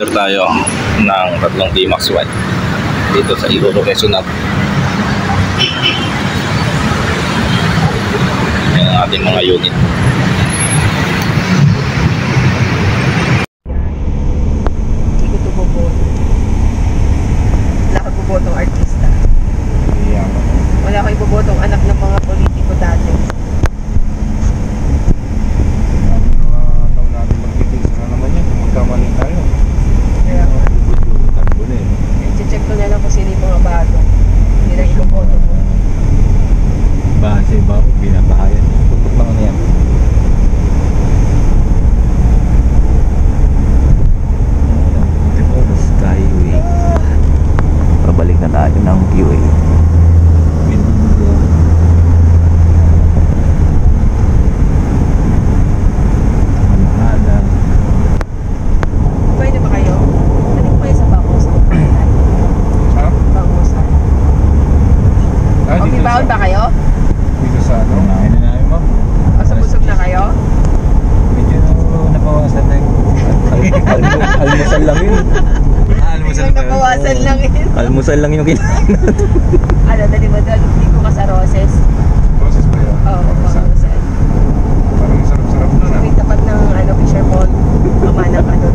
Tayo ng tatlong D-Max White dito sa Iloilo, Quezon. Yan ang ating mga unit. Hindi ko ito boboto. Wala ko bobotong artista. Wala ko ibobotong anak ng mga politiko dati. Taon natin magtitis na naman yan kung magkamali tayo. Kaya check ko na lang kung sino yung mga bago. Hindi lang iboboto ko. Base ba ako binabahayan? Tutok lang ano yan. Skyway. Pabalik na tayo ng QA. Pwede ba kayo? Ano po kayo sa Bangusan? Ha? Bangusan. Okay, baon ba kayo? Dito sa ano? Kumain na namin ma'am. O sa busog na kayo? Medyo nabawasan na yung almusal lang yun. Almusal Biglang nabawasan lang yun. Almusal lang yung kinain. Ano, dali mo doon? Hindi ko ka sa Roses. Process ba yun? Oo, Bangusan. Parang sarap-sarap na Sa na. may tapat ng Fisher Pond. Kamana ka doon.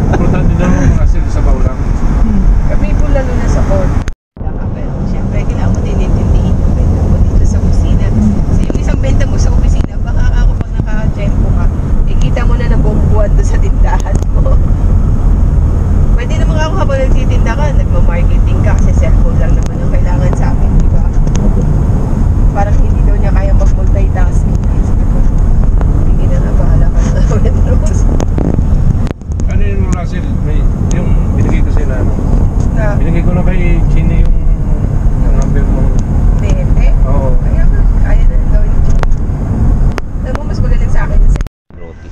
Importante daw mga sila sa bawlang. Kami po lalo na sa port. Pero siyempre, kailangan mo din intindihin yung benta mo dito sa opisina. Kasi yung isang benta mo sa opisina, baka ako pag naka-tempo ka, ikita mo na ng buong buwan doon sa tindahan mo. Pwede naman ako habang nagtitinda ka, nagma-marketing ka kasi cellphone lang naman ang kailangan sa amin, di ba? Parang hindi daw niya kaya mag-multitasking. Hindi na nga, bahala ka na ulit. Ano yun Russell? May, yung binigay ko sila ano? Na, Binigay ko na kay Chini yung number mo. bebe. Oo. Kaya na gawin ko. Alam mo, mas magaling sa akin yung Roti.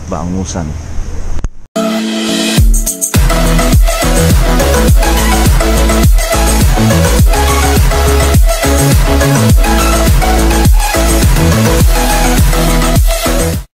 Bangusan.